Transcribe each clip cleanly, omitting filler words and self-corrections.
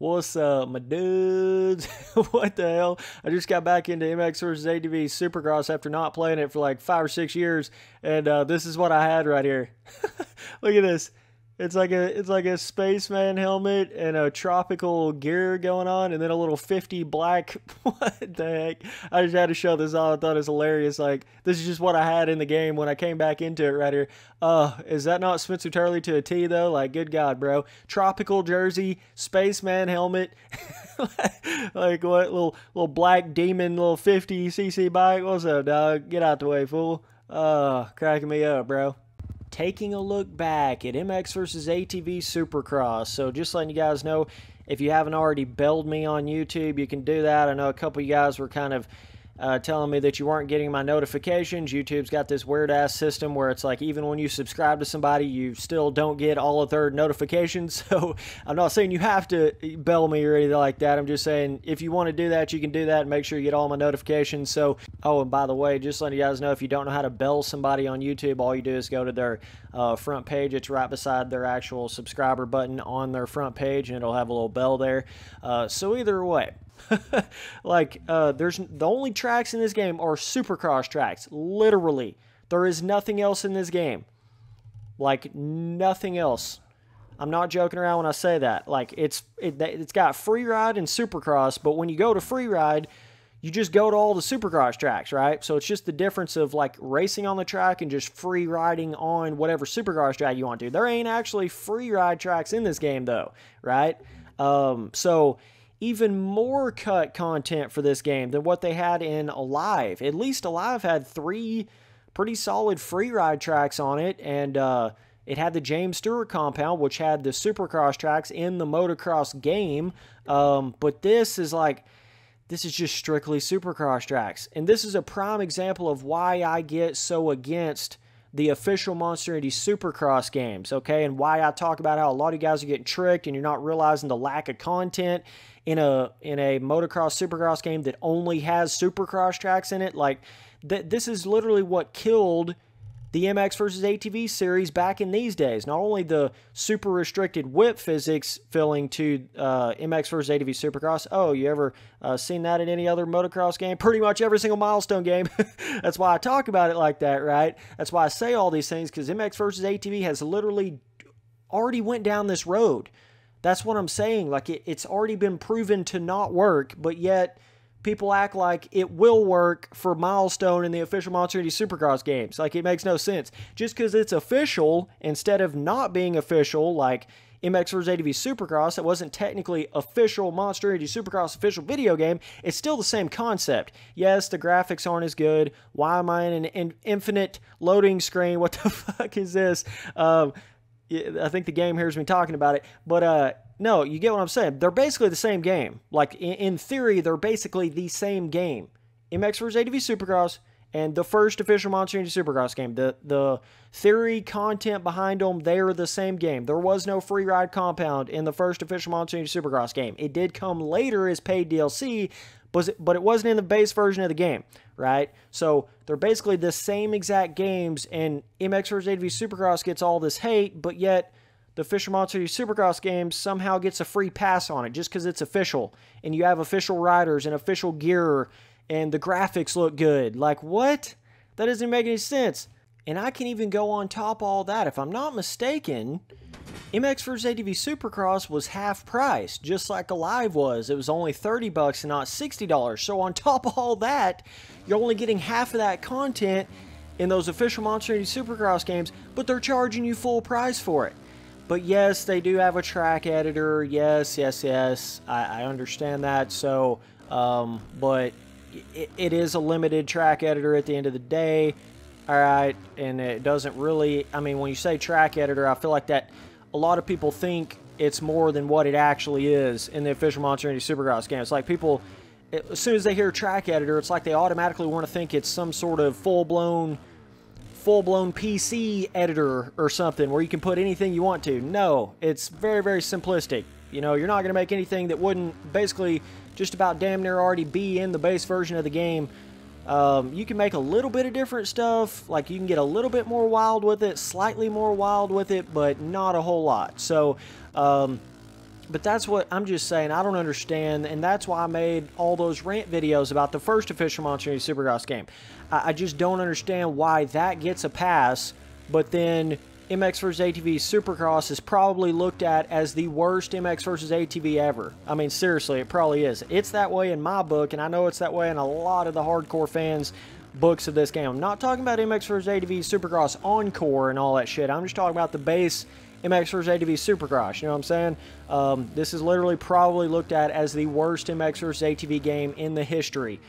What's up, my dudes? What the hell? I just got back into MX vs. ATV Supercross after not playing it for like 5 or 6 years, and this is what I had right here. Look at this. It's like a spaceman helmet and a tropical gear going on, and then a little 50 black. What the heck? I just had to show this off. I thought it was hilarious. Like, this is just what I had in the game when I came back into it right here. Is that not Spencer Turley to a T though? Like, good God, bro. Tropical jersey, spaceman helmet. Like what? Little black demon, little 50cc bike. What's up, dog? Get out the way, fool. Cracking me up, bro. Taking a look back at MX vs. ATV Supercross. So just letting you guys know, if you haven't already belled me on YouTube, you can do that. I know a couple of you guys were kind of telling me that you weren't getting my notifications. YouTube's got this weird-ass system where it's like even when you subscribe to somebody, you still don't get all of their notifications. So I'm not saying you have to bell me or anything like that. I'm just saying if you want to do that, you can do that and make sure you get all my notifications. So, oh, and by the way, just letting you guys know, if you don't know how to bell somebody on YouTube, all you do is go to their front page. It's right beside their actual subscriber button on their front page, and it'll have a little bell there. So either way, there's the only tracks in this game are Supercross tracks. Literally, there is nothing else in this game. Like, nothing else. I'm not joking around when I say that. Like, it's got free ride and Supercross, but when you go to free ride, you just go to all the Supercross tracks, right? So it's just the difference of like racing on the track and just free riding on whatever Supercross track you want to. There ain't actually free ride tracks in this game though, right? So even more cut content for this game than what they had in Alive. At least Alive had 3 pretty solid free ride tracks on it, and it had the James Stewart compound, which had the Supercross tracks in the motocross game. But this is just strictly Supercross tracks. And this is a prime example of why I get so against the official Monster Energy Supercross games, okay? And why I talk about how a lot of you guys are getting tricked and you're not realizing the lack of content in a motocross Supercross game that only has Supercross tracks in it. Like, this is literally what killed the MX vs. ATV series back in these days. Not only the super restricted whip physics filling to MX vs. ATV Supercross. Oh, you ever seen that in any other motocross game? Pretty much every single milestone game. That's why I talk about it like that, right? That's why I say all these things, because MX vs. ATV has literally already went down this road. That's what I'm saying. Like, it's already been proven to not work, but yet people act like it will work for Milestone in the official Monster Energy Supercross games. Like, it makes no sense. Just because it's official, instead of not being official, like MX vs. ATV Supercross, it wasn't technically official Monster Energy Supercross official video game, it's still the same concept. Yes, the graphics aren't as good. Why am I in an infinite loading screen? What the fuck is this? I think the game hears me talking about it, but no, you get what I'm saying. They're basically the same game. Like, in theory, they're basically the same game. MX vs. ATV Supercross and the first official Monster Energy Supercross game. The theory content behind them, they're the same game. There was no free ride compound in the first official Monster Energy Supercross game. It did come later as paid DLC, but it wasn't in the base version of the game, right? So they're basically the same exact games, and MX vs. ATV Supercross gets all this hate, but yet the official Monster Energy Supercross game somehow gets a free pass on it just because it's official, and you have official riders and official gear, and the graphics look good. Like, what? That doesn't make any sense. And I can even go on top of all that. If I'm not mistaken, MX vs. ATV Supercross was half price, just like Alive was. It was only $30 and not $60. So on top of all that, you're only getting half of that content in those official Monster Energy Supercross games, but they're charging you full price for it. But yes, they do have a track editor. Yes. I understand that. So, but it is a limited track editor at the end of the day. All right, and it doesn't really, I mean, when you say track editor, I feel like that a lot of people think it's more than what it actually is in the official Monster Energy Supercross game. It's like people, as soon as they hear track editor, it's like they automatically want to think it's some sort of full-blown PC editor or something where you can put anything you want to. No, it's very, very simplistic. You know, you're not going to make anything that wouldn't basically just about damn near already be in the base version of the game. You can make a little bit of different stuff, like you can get a little bit more wild with it, slightly more wild with it, but not a whole lot. So, But that's what I'm just saying. I don't understand, and that's why I made all those rant videos about the first official Monster Energy Supercross game. I just don't understand why that gets a pass, but then MX vs. ATV Supercross is probably looked at as the worst MX vs. ATV ever. I mean, seriously, it probably is. It's that way in my book, and I know it's that way in a lot of the hardcore fans' books of this game. I'm not talking about MX vs. ATV Supercross Encore and all that shit. I'm just talking about the base MX vs. ATV Supercross. You know what I'm saying? This is literally probably looked at as the worst MX vs. ATV game in the history.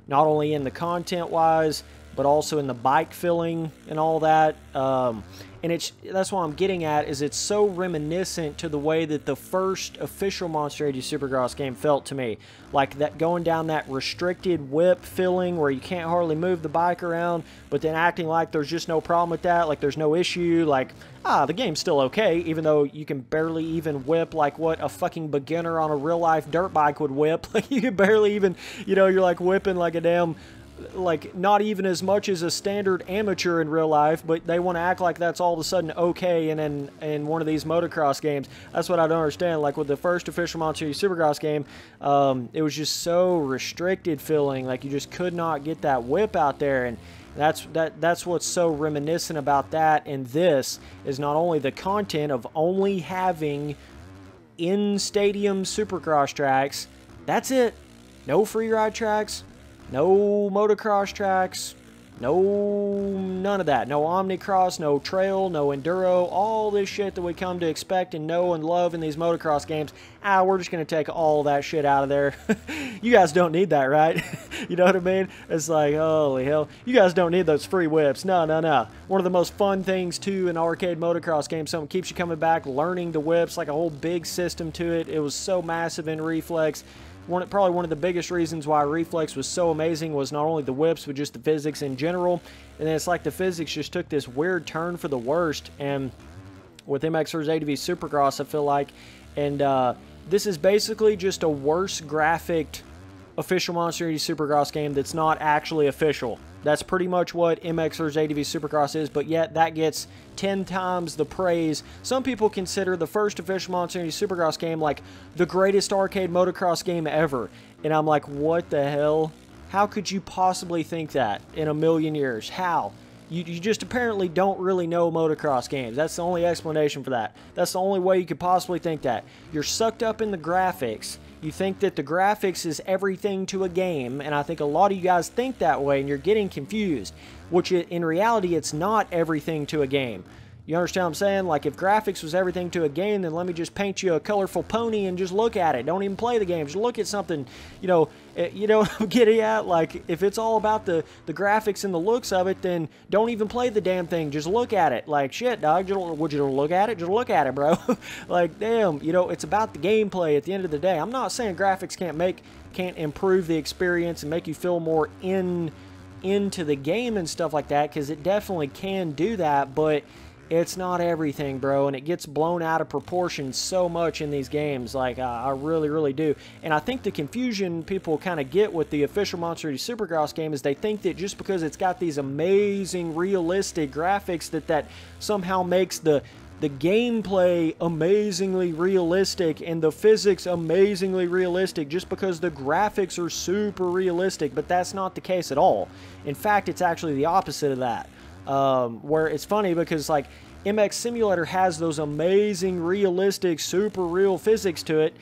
Not only in the content-wise, but also in the bike filling and all that. And that's what I'm getting at, is it's so reminiscent to the way that the first official Monster Energy Supercross game felt to me. Like that, going down that restricted whip filling where you can't hardly move the bike around, but then acting like there's just no problem with that, like there's no issue, like, the game's still okay, even though you can barely even whip like what a fucking beginner on a real-life dirt bike would whip. Like, you can barely even, you know, you're like whipping like a damn, like not even as much as a standard amateur in real life, but they want to act like that's all of a sudden okay in one of these motocross games. That's what I don't understand. Like with the first official Monster Energy Supercross game, it was just so restricted feeling, like you just could not get that whip out there, and that's what's so reminiscent about that. And this is not only the content of only having in-stadium Supercross tracks, that's it. No free ride tracks, no motocross tracks, none of that. No omnicross, no trail, no enduro, all this shit that we come to expect and know and love in these motocross games. We're just going to take all that shit out of there. You guys don't need that, right? You know what I mean? It's like, holy hell. You guys don't need those free whips. No, no, no. One of the most fun things, too, in arcade motocross games, something keeps you coming back, learning the whips, like a whole big system to it. It was so massive in Reflex. Probably one of the biggest reasons why Reflex was so amazing was not only the whips, but just the physics in general. And then it's like the physics just took this weird turn for the worst. And with MX vs. ATV Supercross, I feel like, and this is basically just a worse graphic official Monster Energy Supercross game that's not actually official. That's pretty much what MX vs. ATV Supercross is, but yet that gets 10 times the praise. Some people consider the first official Monster Energy Supercross game like the greatest arcade motocross game ever. And I'm like, what the hell? How could you possibly think that in a million years? How? You just apparently don't really know motocross games. That's the only explanation for that. That's the only way you could possibly think that. You're sucked up in the graphics. You think that the graphics is everything to a game, and I think a lot of you guys think that way, and you're getting confused, which in reality, it's not everything to a game. You understand what I'm saying? Like, if graphics was everything to a game, then let me just paint you a colorful pony and just look at it. Don't even play the game. Just look at something, you know what I'm getting at? Like, if it's all about the graphics and the looks of it, then don't even play the damn thing. Just look at it. Like, shit, dog, would you look at it? Just look at it, bro. Like, damn, it's about the gameplay at the end of the day. I'm not saying graphics can't improve the experience and make you feel more into the game and stuff like that, because it definitely can do that, but it's not everything, bro, and it gets blown out of proportion so much in these games. Like, I really, really do. And I think the confusion people kind of get with the official Monster Energy Supercross game is they think that just because it's got these amazing, realistic graphics that somehow makes the gameplay amazingly realistic and the physics amazingly realistic just because the graphics are super realistic, but that's not the case at all. In fact, it's actually the opposite of that. Where it's funny because like MX Simulator has those amazing, realistic, super real physics to it,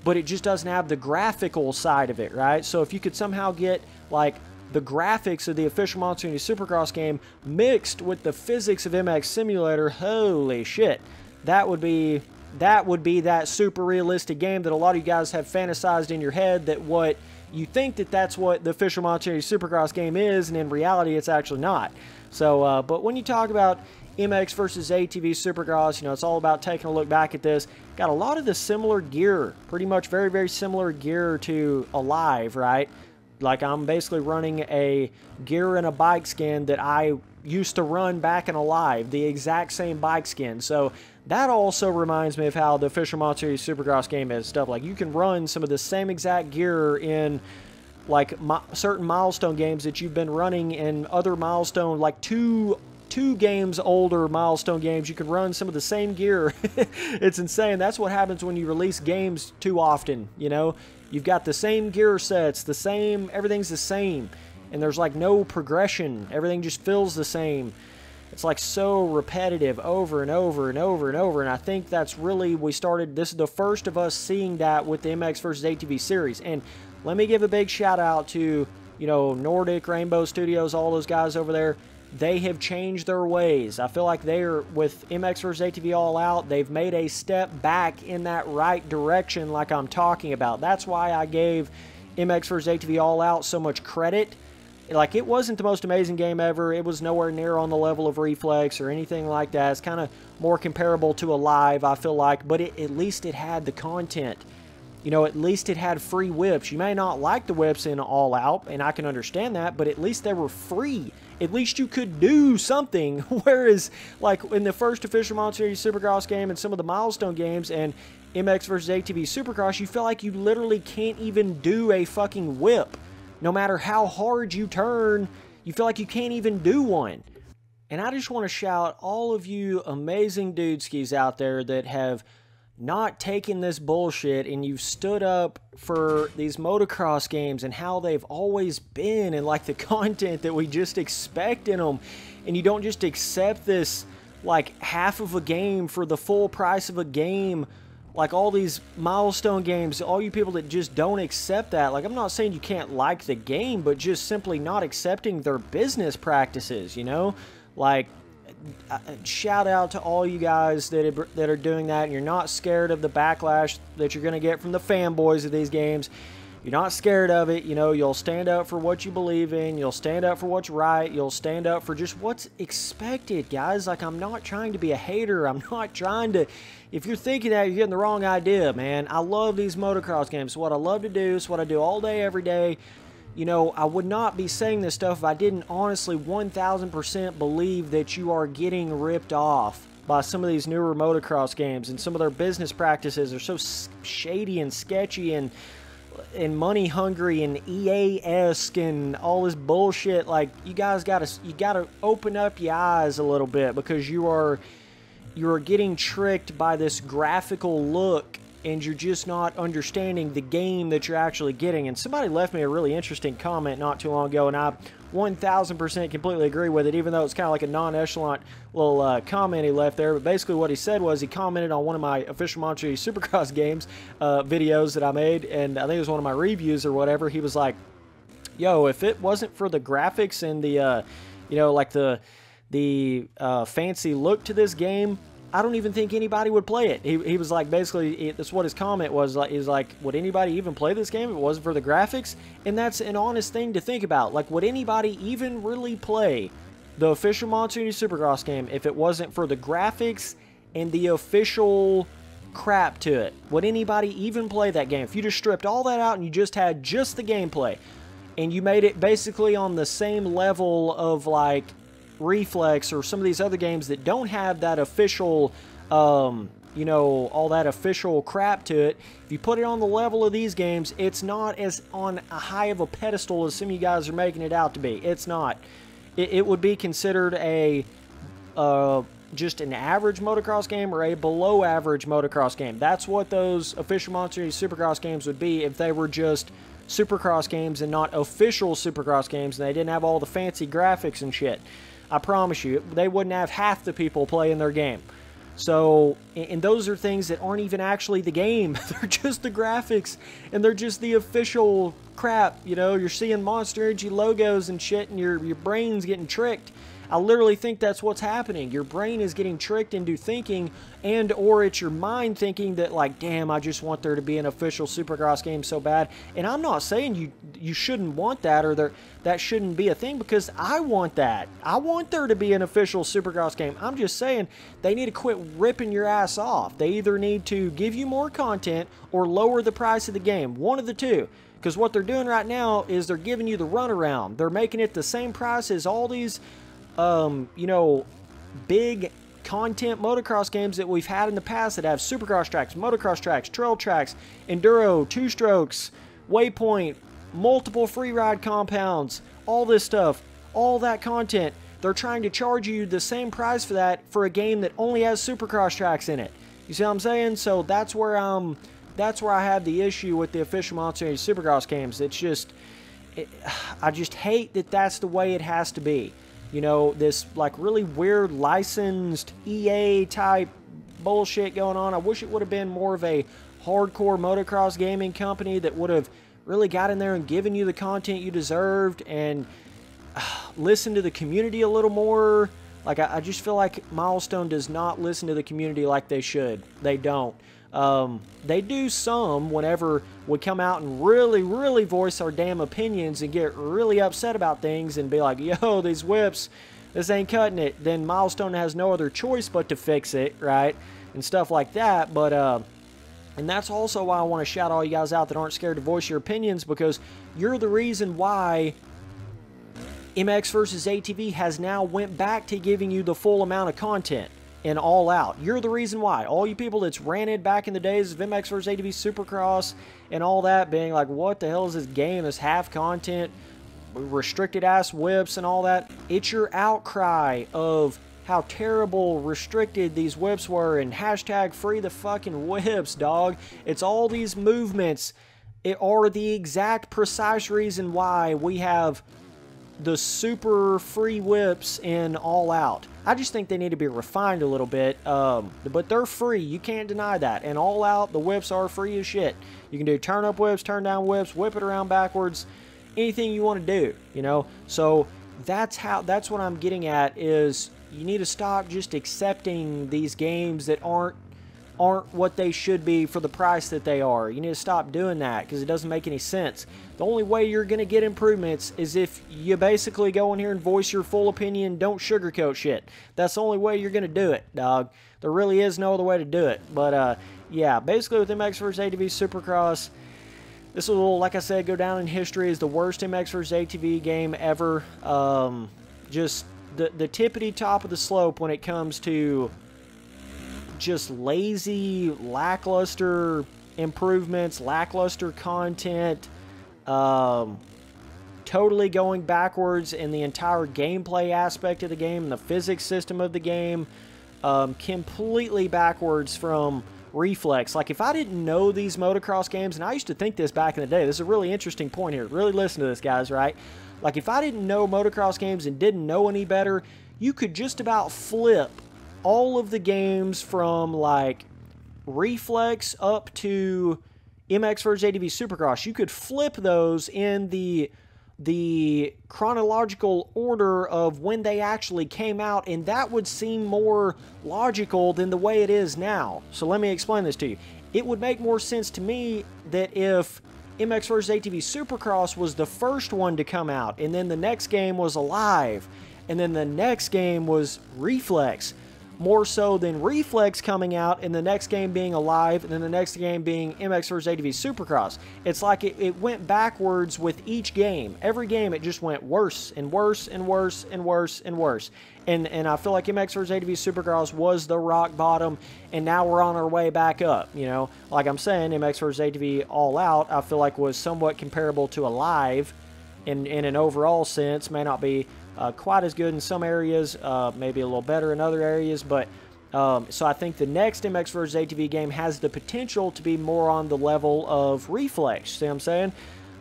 but it just doesn't have the graphical side of it, right? So if you could somehow get like the graphics of the official Monster Energy Supercross game mixed with the physics of MX Simulator, holy shit, that would be that super realistic game that a lot of you guys have fantasized in your head, that what you think that's what the official Monster Energy Supercross game is, and in reality it's actually not. So, but when you talk about MX versus ATV Supercross, it's all about taking a look back at this. Got a lot of the similar gear, pretty much very, very similar gear to Alive, right? Like, I'm basically running a gear and a bike skin that I used to run back in Alive, the exact same bike skin. So that also reminds me of how the official Monster Energy Supercross game is. Stuff like you can run some of the same exact gear in like certain milestone games that you've been running in other milestone, like two 2 games older milestone games, you can run some of the same gear. It's insane. That's what happens when you release games too often, you know? You've got the same gear sets, the same, everything's the same, and there's like no progression. Everything just feels the same. It's like so repetitive over and over and over and over, and I think that's really, this is the first of us seeing that with the MX vs. ATV series. And let me give a big shout out to, you know, Nordic, Rainbow Studios, all those guys over there. They have changed their ways. I feel like they're, with MX vs. ATV All Out, they've made a step back in that right direction like I'm talking about. That's why I gave MX vs. ATV All Out so much credit. Like, it wasn't the most amazing game ever. It was nowhere near on the level of Reflex or anything like that. It's kind of more comparable to Alive, I feel like, but at least it had the content. You know, at least it had free whips. You may not like the whips in All Out, and I can understand that, but at least they were free. At least you could do something. Whereas, like, in the first official Monster Series Supercross game and some of the milestone games and MX vs. ATV Supercross, you feel like you literally can't even do a fucking whip. No matter how hard you turn, you feel like you can't even do one. And I just want to shout all of you amazing dudeskies out there that have not taken this bullshit and you've stood up for these motocross games and how they've always been and like the content that we just expect in them, and you don't just accept this like half of a game for the full price of a game, like all these milestone games. All you people that just don't accept that, like, I'm not saying you can't like the game, but just simply not accepting their business practices, you know? Like, shout out to all you guys that are doing that, and you're not scared of the backlash that you're going to get from the fanboys of these games. You're not scared of it. You know, you'll stand up for what you believe in. You'll stand up for what's right. You'll stand up for just what's expected, guys. Like, I'm not trying to be a hater. I'm not trying to... If you're thinking that, you're getting the wrong idea, man. I love these motocross games. It's what I love to do. It's what I do all day, every day. You know, I would not be saying this stuff if I didn't honestly 1000% believe that you are getting ripped off by some of these newer motocross games, and some of their business practices are so shady and sketchy and money hungry and EA-esque and all this bullshit. Like, you guys gotta open up your eyes a little bit, because you are getting tricked by this graphical look, and you're just not understanding the game that you're actually getting. And somebody left me a really interesting comment not too long ago, and I 1000% completely agree with it, even though it's kind of like a non-echelon little comment he left there. But basically what he said was, he commented on one of my official Monceu Supercross games videos that I made, and I think it was one of my reviews or whatever. He was like, yo, if it wasn't for the graphics and the, you know, like the fancy look to this game, I don't even think anybody would play it. He was like, basically, that's what his comment was. Like, he's like, would anybody even play this game if it wasn't for the graphics? And that's an honest thing to think about. Like, would anybody even really play the official Monceu Supercross game if it wasn't for the graphics and the official crap to it? Would anybody even play that game? If you just stripped all that out and you just had just the gameplay, and you made it basically on the same level of, like, Reflex or some of these other games that don't have that official, you know, all that official crap to it. If you put it on the level of these games, it's not as on a high of a pedestal as some of you guys are making it out to be. It's not. It would be considered a just an average motocross game or a below average motocross game. That's what those official Monceu Supercross games would be if they were just Supercross games and not official Supercross games, and they didn't have all the fancy graphics and shit. I promise you, they wouldn't have half the people playing their game. So, and those are things that aren't even actually the game. They're just the graphics, and they're just the official crap. You know, you're seeing Monster Energy logos and shit, and your brain's getting tricked. I literally think that's what's happening. Your brain is getting tricked into thinking, and or it's your mind thinking that, like, damn, I just want there to be an official Supercross game so bad. And I'm not saying you shouldn't want that, or that shouldn't be a thing, because I want that. I want there to be an official Supercross game. I'm just saying they need to quit ripping your ass off. They either need to give you more content or lower the price of the game. One of the two. Because what they're doing right now is they're giving you the runaround. They're making it the same price as all these you know, big content motocross games that we've had in the past that have Supercross tracks, motocross tracks, trail tracks, enduro, two-strokes, waypoint, multiple free ride compounds, all this stuff, all that content. they're trying to charge you the same price for that for a game that only has Supercross tracks in it. You see what I'm saying? So that's where I have the issue with the official Monceu Supercross games. It's just, I just hate that that's the way it has to be. You know, this like really weird licensed EA type bullshit going on. I wish it would have been more of a hardcore motocross gaming company that would have really got in there and given you the content you deserved and listened to the community a little more. Like, I just feel like Milestone does not listen to the community like they should. They don't. They do some whenever we come out and really voice our damn opinions and get really upset about things and be like, yo, these whips, this ain't cutting it. Then Milestone has no other choice but to fix it, right? And stuff like that. But, and that's also why I want to shout all you guys out that aren't scared to voice your opinions, because you're the reason why MX vs. ATV has now went back to giving you the full amount of content in All Out. You're the reason why. All you people that's ranted back in the days of MX vs. ATV Supercross and all that, being like, what the hell is this game? This half content, restricted ass whips and all that. It's your outcry of how terrible restricted these whips were and hashtag free the fucking whips, dog. It's all these movements. It are the exact precise reason why we have the super free whips in All Out. I just think they need to be refined a little bit, but they're free. You can't deny that. And All Out, the whips are free as shit. You can do turn up whips, turn down whips, whip it around backwards, anything you want to do, you know? So that's what I'm getting at, is you need to stop just accepting these games that aren't what they should be for the price that they are. You need to stop doing that, because it doesn't make any sense. The only way you're going to get improvements is if you basically go in here and voice your full opinion, don't sugarcoat shit. That's the only way you're going to do it, dog. There really is no other way to do it. But, yeah, basically with MX vs. ATV Supercross, this will, like I said, go down in history as the worst MX vs. ATV game ever. Just the tippity top of the slope when it comes to just lazy, lackluster improvements, lackluster content, totally going backwards in the entire gameplay aspect of the game, the physics system of the game, completely backwards from reflex. Like, if I didn't know these motocross games, and I used to think this back in the day, this is a really interesting point here, really listen to this, guys, right? Like, if I didn't know motocross games and didn't know any better, you could just about flip all of the games from, like, reflex up to MX vs. ATV Supercross. You could flip those in the chronological order of when they actually came out, and that would seem more logical than the way it is now. So let me explain this to you. It would make more sense to me that if MX vs. ATV Supercross was the first one to come out, and then the next game was Alive, and then the next game was Reflex, more so than Reflex coming out and the next game being Alive and then the next game being MX vs. ATV Supercross. It's like it went backwards with each game. Every game it just went worse and worse and worse and worse and worse. And I feel like MX vs. ATV Supercross was the rock bottom, and now we're on our way back up, you know? Like I'm saying, MX vs. ATV All Out, I feel like was somewhat comparable to Alive in an overall sense. May not be quite as good in some areas, maybe a little better in other areas, but so I think the next MX vs. ATV game has the potential to be more on the level of Reflex, see what I'm saying?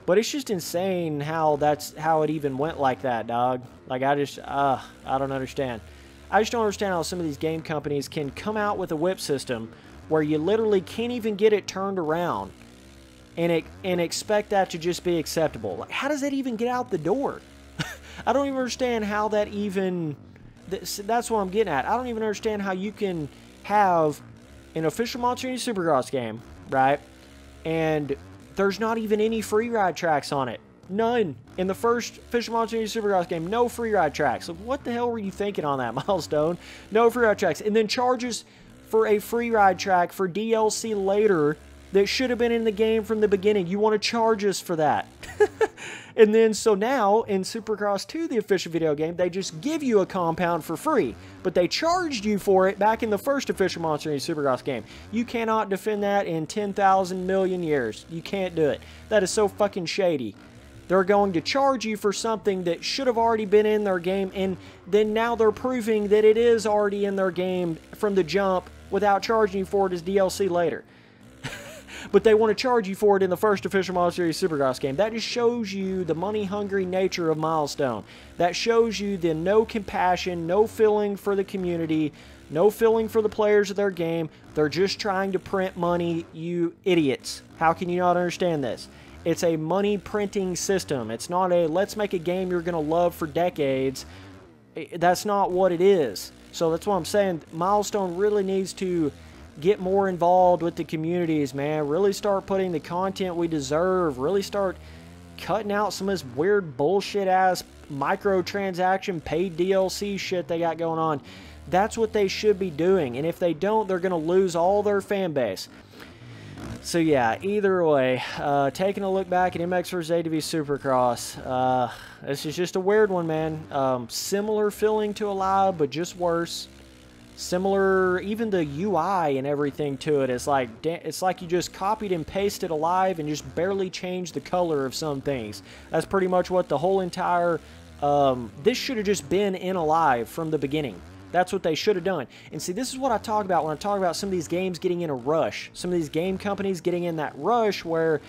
But it's just insane how it even went like that, dog. Like, I don't understand. I just don't understand how some of these game companies can come out with a whip system where you literally can't even get it turned around and expect that to just be acceptable. Like, how does that even get out the door? I don't even understand how that even... That's what I'm getting at. I don't even understand how you can have an official Monceu Supercross game, right? And there's not even any free ride tracks on it. None. In the first official Monceu Supercross game, no free ride tracks. Like, what the hell were you thinking on that, Milestone? No free ride tracks. And then charges for a free ride track for DLC later that should have been in the game from the beginning. You want to charge us for that. And then, so now, in Supercross 2, the official video game, they just give you a compound for free. But they charged you for it back in the first official Monceu Supercross game. You cannot defend that in 10,000 million years. You can't do it. That is so fucking shady. They're going to charge you for something that should have already been in their game, and then now they're proving that it is already in their game from the jump without charging you for it as DLC later. But they want to charge you for it in the first official Model Series Supercross game. That just shows you the money-hungry nature of Milestone. That shows you the no compassion, no feeling for the community, no feeling for the players of their game. They're just trying to print money, you idiots. How can you not understand this? It's a money printing system. It's not a let's make a game you're going to love for decades. That's not what it is. So that's what I'm saying. Milestone really needs to get more involved with the communities, man. Really start putting the content we deserve. Really start cutting out some of this weird bullshit-ass microtransaction paid DLC shit they got going on. That's what they should be doing. And if they don't, they're going to lose all their fan base. So yeah, either way, taking a look back at MX vs. ATV Supercross, this is just a weird one, man. Similar feeling to Alive, but just worse. Similar, even the UI and everything to it. It's like you just copied and pasted Alive and just barely changed the color of some things. That's pretty much what the whole entire, this should have just been in Alive from the beginning. That's what they should have done. And see, this is what I talk about when I talk about some of these games getting in a rush. Some of these game companies getting in that rush where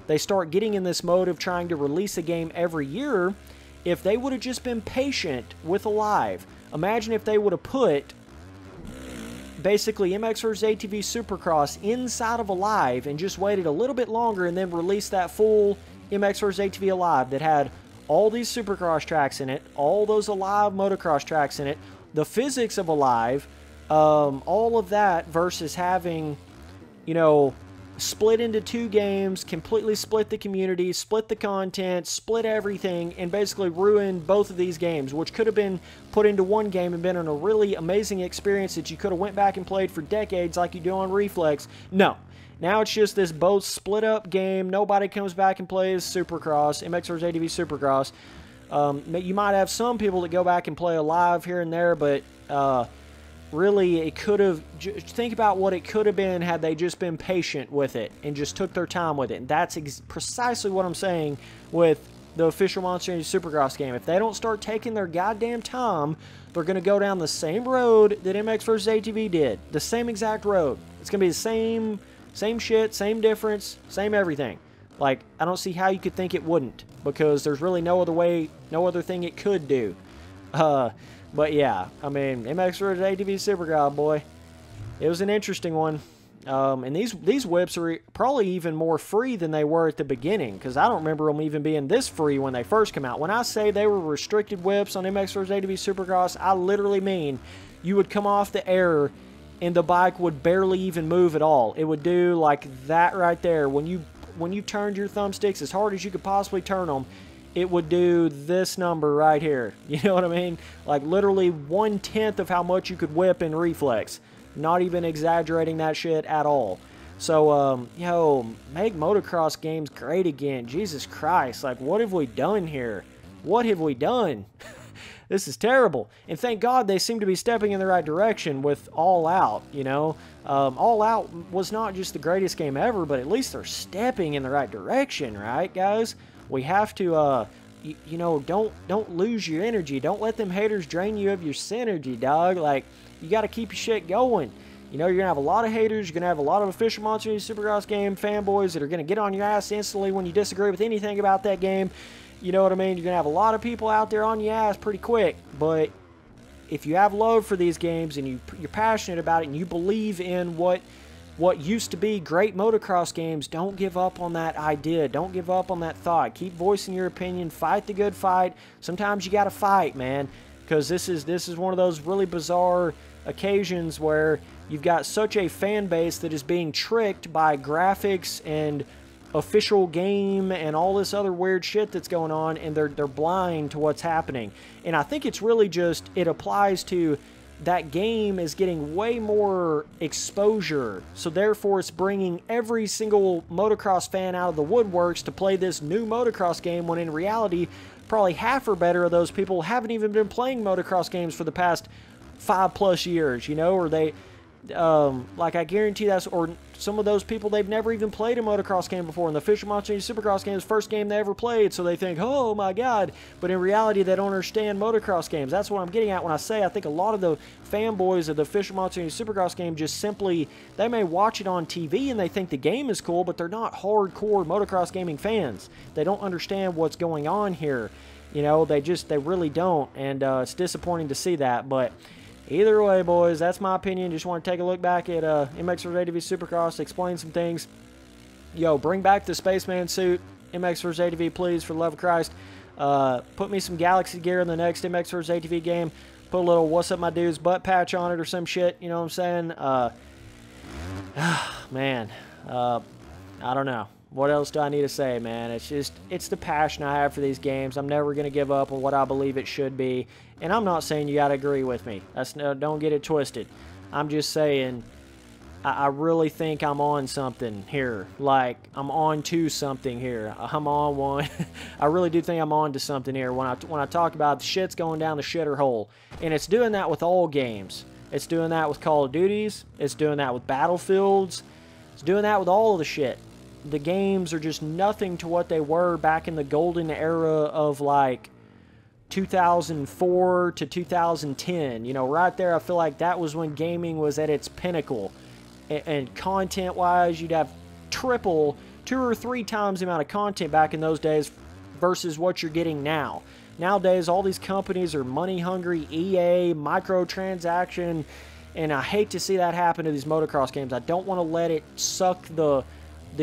they start getting in this mode of trying to release a game every year. If they would have just been patient with Alive, imagine if they would have put basically MX vs. ATV Supercross inside of Alive and just waited a little bit longer and then released that full MX vs. ATV Alive that had all these Supercross tracks in it, all those Alive motocross tracks in it, the physics of Alive, all of that versus having, you know, split into two games, completely split the community, split the content, split everything, and basically ruin both of these games, which could have been put into one game and been a really amazing experience that you could have went back and played for decades like you do on Reflex. No. Now it's just this both split up game. Nobody comes back and plays Supercross, MX vs. ATV Supercross. You might have some people that go back and play Alive here and there, but really it could have, think about what it could have been had they just been patient with it and just took their time with it. And that's precisely what I'm saying with the official Monster Energy Supercross game. If they don't start taking their goddamn time, they're going to go down the same road that MX vs. ATV did. The same exact road. It's going to be the same shit, same difference, same everything. Like, I don't see how you could think it wouldn't, because there's really no other way, no other thing it could do. But yeah, I mean, MX vs. ATV Supercross, boy, it was an interesting one. And these whips are probably even more free than they were at the beginning, because I don't remember them even being this free when they first came out. When I say they were restricted whips on MX vs. ATV Supercross, I literally mean you would come off the air and the bike would barely even move at all. It would do like that right there. When you turned your thumbsticks as hard as you could possibly turn them, it would do this number right here. You know what I mean? Like literally 1/10 of how much you could whip in Reflex. Not even exaggerating that shit at all. So, yo, make motocross games great again. Jesus Christ. Like, what have we done here? What have we done? This is terrible. And thank God they seem to be stepping in the right direction with All Out, you know. All Out was not just the greatest game ever, but at least they're stepping in the right direction, right, guys? We have to, you know, don't lose your energy. Don't let them haters drain you of your synergy, dog. Like, you got to keep your shit going. You know, you're going to have a lot of haters. You're going to have a lot of official Monster Energy Supercross game fanboys that are going to get on your ass instantly when you disagree with anything about that game. You know what I mean? You're going to have a lot of people out there on your ass pretty quick. But if you have love for these games and you're passionate about it and you believe in what used to be great motocross games, don't give up on that idea. Don't give up on that thought. Keep voicing your opinion. Fight the good fight. Sometimes you got to fight, man, because this is one of those really bizarre occasions where you've got such a fan base that is being tricked by graphics and official game and all this other weird shit that's going on, and they're blind to what's happening. And I think it's really just, it applies to that game is getting way more exposure, so therefore it's bringing every single motocross fan out of the woodworks to play this new motocross game, when in reality probably half or better of those people haven't even been playing motocross games for the past 5+ years, you know, or Like, I guarantee that's, or some of those people, they've never even played a motocross game before, and the official Monceu Supercross game is the first game they ever played, so they think, oh my god, but in reality, they don't understand motocross games. That's what I'm getting at when I say I think a lot of the fanboys of the official Monceu Supercross game just simply, they may watch it on TV and they think the game is cool, but they're not hardcore motocross gaming fans. They don't understand what's going on here. You know, they really don't, and it's disappointing to see that, but either way, boys, that's my opinion. Just want to take a look back at MX vs. ATV Supercross, explain some things. Yo, bring back the Spaceman suit, MX vs. ATV, please, for the love of Christ. Put me some Galaxy gear in the next MX vs. ATV game. Put a little "What's Up, My Dudes" butt patch on it or some shit, you know what I'm saying? Man, I don't know. What else do I need to say, man? It's the passion I have for these games. I'm never going to give up on what I believe it should be. And I'm not saying you got to agree with me. Don't get it twisted. I'm just saying I really think I'm on something here. Like, I'm on to something here. I'm on one. I really do think I'm on to something here when I talk about the shit's going down the shitter hole. And it's doing that with all games. It's doing that with Call of Duties. It's doing that with Battlefields. It's doing that with all of the shit. The games are just nothing to what they were back in the golden era of, like, 2004 to 2010. You know, right there, I feel like that was when gaming was at its pinnacle. And content-wise, you'd have triple, 2 or 3 times the amount of content back in those days versus what you're getting now. Nowadays, all these companies are money-hungry, EA, microtransaction, and I hate to see that happen to these motocross games. I don't want to let it suck the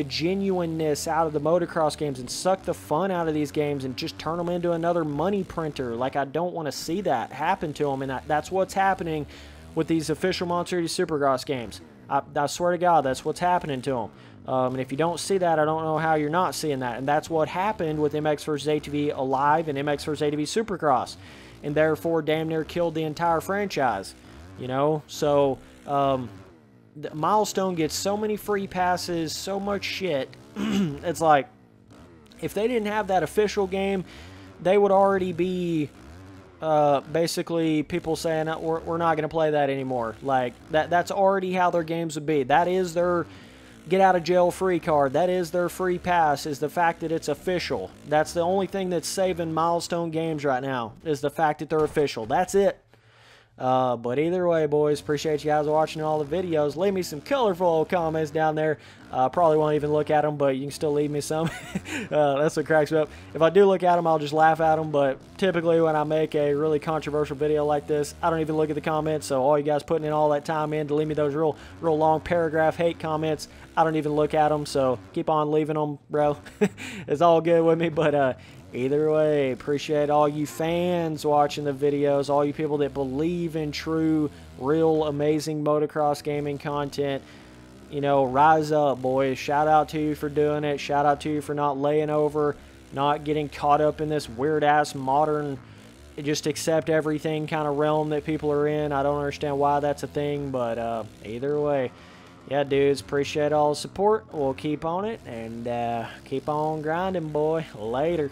genuineness out of the motocross games and suck the fun out of these games and just turn them into another money printer. Like, I don't want to see that happen to them, and that's what's happening with these official Monceu Supercross games. I swear to God, that's what's happening to them. And if you don't see that, I don't know how you're not seeing that. And that's what happened with MX vs. ATV Alive and MX vs. ATV Supercross, and therefore damn near killed the entire franchise. You know, so Milestone gets so many free passes, so much shit. It's like, if they didn't have that official game, they would already be basically people saying we're not going to play that anymore. Like, that's already how their games would be. That is their get out of jail free card. That is their free pass, is the fact that it's official. That's the only thing that's saving Milestone games right now, is the fact that they're official. That's it. But either way, boys, appreciate you guys watching all the videos. Leave me some colorful comments down there. Probably won't even look at them, but you can still leave me some. That's what cracks me up. If I do look at them, I'll just laugh at them, but typically when I make a really controversial video like this, I don't even look at the comments, so all you guys putting in all that time in to leave me those real long paragraph hate comments, I don't even look at them, so keep on leaving them, bro. It's all good with me, but either way, appreciate all you fans watching the videos, all you people that believe in true, real, amazing motocross gaming content. You know, rise up, boys. Shout out to you for doing it. Shout out to you for not laying over, not getting caught up in this weird-ass modern, just accept everything kind of realm that people are in. I don't understand why that's a thing, but either way. Yeah, dudes, appreciate all the support. We'll keep on it, and keep on grinding, boy. Later.